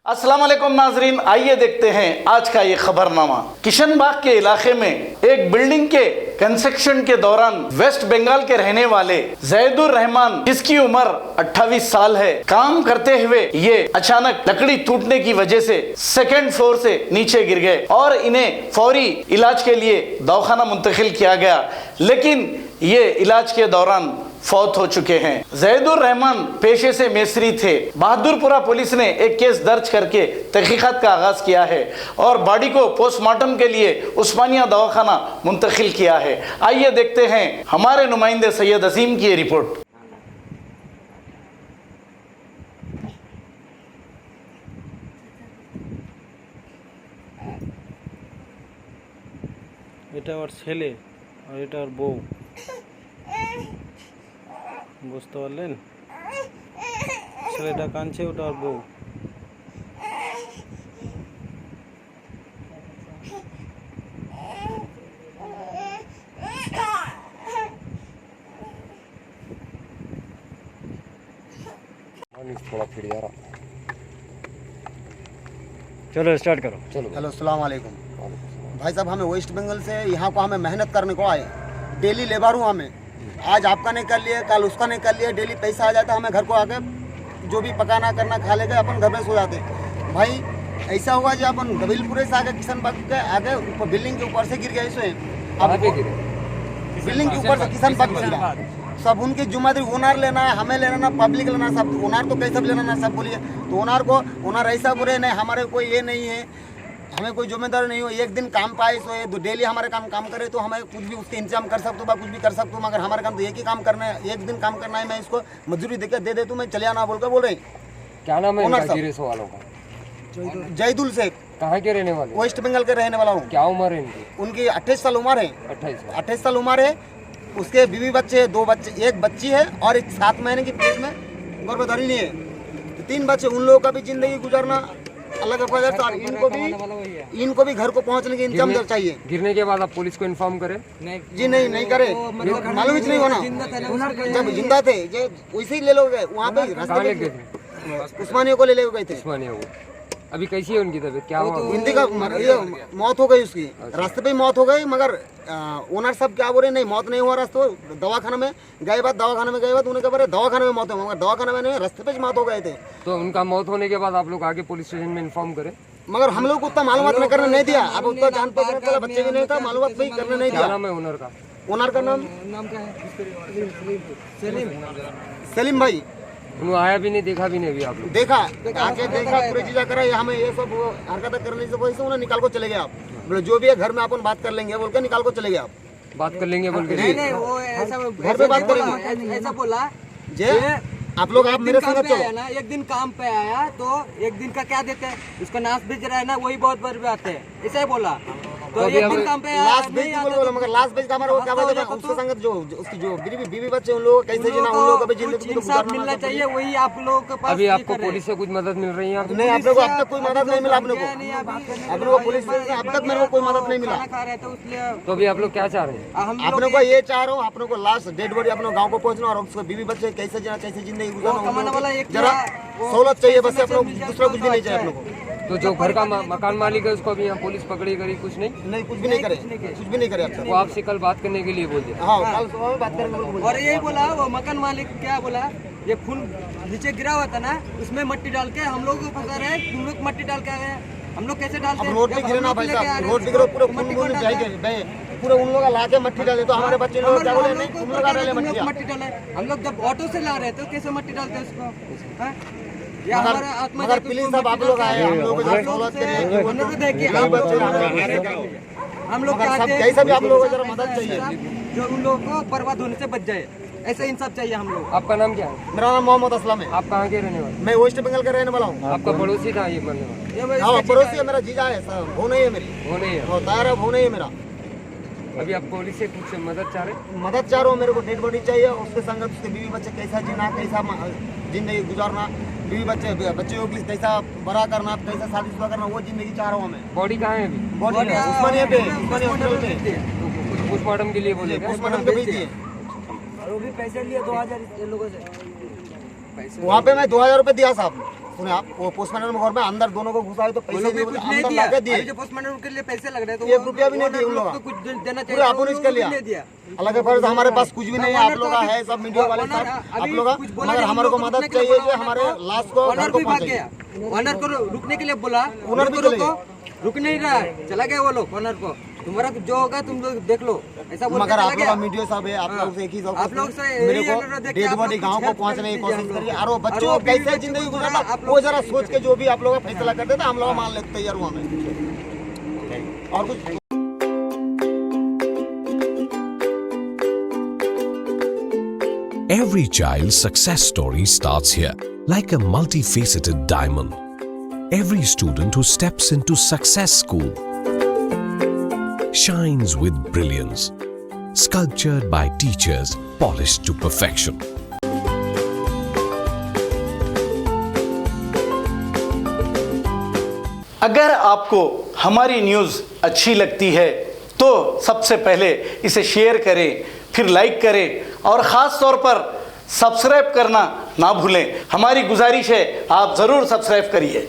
अस्सलाम वालेकुम नाजरीन, आइए देखते हैं आज का ये खबरनामा। किशनबाग के इलाके में एक बिल्डिंग के कंस्ट्रक्शन के दौरान वेस्ट बंगाल के रहने वाले जैदुर रहमान, जिसकी उम्र 28 साल है, काम करते हुए ये अचानक लकड़ी टूटने की वजह से सेकंड फ्लोर से नीचे गिर गए और इन्हें फौरी इलाज के लिए दवाखाना मुंतकिल किया गया, लेकिन ये इलाज के दौरान फौत हो चुके हैं। जैदुर रहमान पेशे से मेसरी थे। बहादुरपुरा पुलिस ने एक केस दर्ज करके तहकीकात का आगाज किया है और बॉडी को पोस्टमार्टम के लिए उस्मानिया दवाखाना मुंतकिल किया है। आइए देखते हैं हमारे नुमाइंदे सैयद अजीम की रिपोर्ट। এটা ওর ছেলে আর এটা ওর বউ, বুঝতে পারলেন? ছেলেটা কাঁদছে, ওটা ওর বউ। थोड़ा फिर जा रहा। चलो स्टार्ट करो। चलो हेलो अस्सलाम वालेकुम भाई साहब, हमें वेस्ट बंगाल से यहाँ को हमें मेहनत करने को आए, डेली लेबर हूँ। हमें आज आपका नहीं कर लिए, कल उसका नहीं कर लिए, डेली पैसा आ जाता, हमें घर को आके जो भी पकाना करना खा लेके अपन घर में सो जाते। भाई ऐसा हुआ जो अपन गबीलपुरे से आगे किशनबाग के आगे ऊपर बिल्डिंग के ऊपर से गिर गया। इसमें अब बिल्डिंग के ऊपर से किशनबाग गिरा। सब उनकी जिम्मेदारी ओनर लेना है, हमें लेना ना, पब्लिक लेना, सब ओनर तो कैसे भी लेना ना, सब बोलिए। तो ओनर को ओनर ऐसा बोले नहीं, हमारे कोई ये नहीं है, हमें कोई जिम्मेदारी नहीं हो। एक दिन काम पाए सो ये डेली हमारे काम करे तो हमें कुछ भी उसके इंतजाम कर सकते हो, कुछ भी कर सकते हो, मगर हमारे काम तो एक ही काम करना है, एक दिन काम करना है। मैं इसको मजदूरी देकर दे दूँ, मैं चले आना बोल रहे। क्या नाम है ओनर इनका साहब? गिरे वालों का? जैदुल शेख, कहाँ के रहने वाले? वेस्ट बंगाल के रहने वाला हूँ। क्या उम्र है इनकी? उनकी 28 साल उम्र है। 28 साल उम्र है। उसके बीवी बच्चे है, 2 बच्चे, एक बच्ची है और एक 7 महीने की पेट में गर्भधारिणी है। तो 3 बच्चे, उन लोगों का भी जिंदगी गुजारना अलग है। इनको भी घर को पहुंचने के इंतजाम चाहिए। गिरने के बाद आप पुलिस को इन्फॉर्म करें? जी नहीं करे, मालूम ही नहीं होना। जब जिंदा थे वैसे ही ले लोग गए वहाँ पे कहाँ ले गए थे? उस्मानिया को ले गए थे। उस्मानिया को। अभी कैसी है उनकी तबीयत? क्या हुआ? हिंदी का मौत हो गई उसकी, रास्ते पे ही मौत हो गई। मगर ओनर सब क्या बोले, नहीं मौत नहीं हुआ, रास्ते दवाखाना में गए बाद उन्हें क्या बोले दवाखाना में मौत है, मगर दवाखाना में नहीं, रास्ते पे ही मौत हो गए थे। तो उनका मौत होने के बाद आप लोग आगे पुलिस स्टेशन में इन्फॉर्म करें? मगर हम लोग को उतना मालूमात नहीं करने नहीं दिया। अब उतना जान पहचान वाला बच्चे भी नहीं था, मालूमात भी करने नहीं क्या दिया। नाम है ओनर का? ओनर का नाम क्या है? सलीम भाई। उन्होंने आया भी नहीं, देखा भी नहीं अभी आप लोग? देखा, आके देखा, पूरी चीज़ें करा, हमें ये सब हरकतें करने से वैसे उन्हें निकाल को चले गए। आप बोले जो भी है घर में अपन बात कर लेंगे बोल के निकाल को चले गए। आप बात कर लेंगे बोल के? नहीं, वो ऐसा घर पे बात करेंगे, ऐसा बोला जे आप लोग आप मेरे साथ चलो ना। एक दिन काम पे आया तो एक दिन का क्या देते हैं, उसका नाश बेच रहा है ना, वही बहुत बार आते हैं, ऐसा ही बोला। तो एक दिन काम पे लास्ट बेच बोलो, मगर लास्ट बेच का हमारा वो क्या बोलते हैं, उसके संगत जो उसकी जो बीवी बच्चे उन लोगों कैसे जीना, उन लोगों का भी जिंदगी को इंसाफ मिलना चाहिए, वही आप लोगों के पास। अभी आपको पुलिस से कुछ मदद मिल रही है? नहीं, आप लोगों को अब तक कोई मदद नहीं मिला। अपने को पुलिस से अब तक मेरे को कोई मदद नहीं मिला। तो अभी आप लोग क्या चाह रहे हैं? अपने को ये चाह रहा हूँ, अपने को लास्ट डेड बॉडी अपने गाँव को पहुँचना और उसको बीवी बच्चे कैसे जीना, कैसे जिंदगी गुजारना, जरा सहूलत चाहिए बस। अपने दूसरा कुछ भी नहीं चाहिए अपने को। तो जो घर का मकान मालिक है उसको अभी यहाँ पुलिस पकड़ी करी? कुछ नहीं, कुछ भी नहीं करे, कुछ भी नहीं करे। वो आपसे कल बात करने के लिए बोल दिया? हाँ, कल सुबह में बात करेंगे। और यही बोला वो मकान मालिक, क्या बोला, ये खून नीचे गिरा हुआ था ना, उसमें मट्टी डाल के हम लोग को फंसा रहे, तुम लोग मट्टी डाल के आ गए। हम लोग कैसे डालते हैं? रोड पे गिरे ना भाई साहब, रोड पे गिरो, पूरे पूरे उन लोग ला के मट्टी डाले। तो हमारे बच्चे लोग क्या बोले, नहीं तुम लोग डाले मट्टी डाले। हम लोग जब ऑटो से ला रहे थे तो कैसे मट्टी डालते उसको? मगर प्लीज सब आप लोग आए, हम लोग हम लोग कैसा भी आप लोगों को जरा मदद चाहिए, जो उन लोगों को बर्बाद होने से बच जाए, ऐसे इंसाफ चाहिए हम लोग। आपका नाम क्या है? मेरा नाम मोहम्मद असलम है। आप कहाँ के रहने वाले? मैं वेस्ट बंगाल का रहने वाला हूँ। आपका पड़ोसी था ये मरने वाला? हाँ, पड़ोसी है, मेरा जीजा है, वो नहीं है मेरी, वो नहीं है, तार वो नहीं है मेरा। अभी आप पुलिस से कुछ मदद चाह रहे? मदद चाह रहा हूँ, मेरे को डेड बॉडी चाहिए, उसके संगत उसके बीवी बच्चे कैसा जीना, कैसा जिंदगी गुजारना, बीवी बच्चे को कैसा बड़ा करना, कैसा शादीशुदा करना, वो जिंदगी चाह रहा हूँ मैं। बॉडी कहाँ है अभी? बॉडी उस्मानिया पे, उस्मानिया हॉस्पिटल पे पोस्टमार्टम के लिए बोले? पोस्टमार्टम पे भेज दिए। वो भी पैसे लिए 2000 लोगों से। वहाँ पे मैं 2000 रुपये दिया साहब। सुने आप, वो पोस्टमैन घर में अंदर दोनों को घुसा तो वो पैसे लोग भी दिए, कुछ नहीं अंदर दिया। लाके दिए, अभी जो पोस्टमैन के लिए पैसे लग रहे हैं तो 1 रुपया भी नहीं दिए उन लोग, तो कुछ देना पूरे चाहिए, अपोनिज कर लिया। नहीं दिया। अलग फर्ज हमारे पास कुछ भी नहीं है, आप लोग का है सब मीडिया वाले सब आप लोग, मगर हमारे को मदद चाहिए कि हमारे लाश को घर ऑनर को भी भाग पहुंचाइए। गया, ऑनर को रुकने के लिए बोला, ऑनर भी रुको, चले रुको, रुक नहीं रहा है, चला गया वो लोग ऑनर को, तुम्हारा जो होगा तुम लोग देख लो, ऐसा बोल के मगर चला आप लोग गया। का मीडिया सब है, आप लोग से एक ही आप लोग से यही मेरे को अनुरोध है कि डेड आप बॉडी लोग गाँव कुछ को help पहुंचने की कर कोशिश दीजिए करिए, हम लोग। और बच्चों और को वो कैसे भी जिंदगी बच्चों को गुजारना आप लोग वो जरा सोच के जो भी आप लोग का फैसला करते थे, हम लोग मान लेते तैयार हुआ मैं और कुछ। Every child's success story starts here, like a multifaceted diamond. Every student who steps into Success School shines with brilliance, sculptured by teachers polished to perfection. अगर आपको हमारी न्यूज़ अच्छी लगती है तो सबसे पहले इसे शेयर करें, फिर लाइक करें और ख़ास तौर पर सब्सक्राइब करना ना भूलें। हमारी गुजारिश है आप ज़रूर सब्सक्राइब करिए।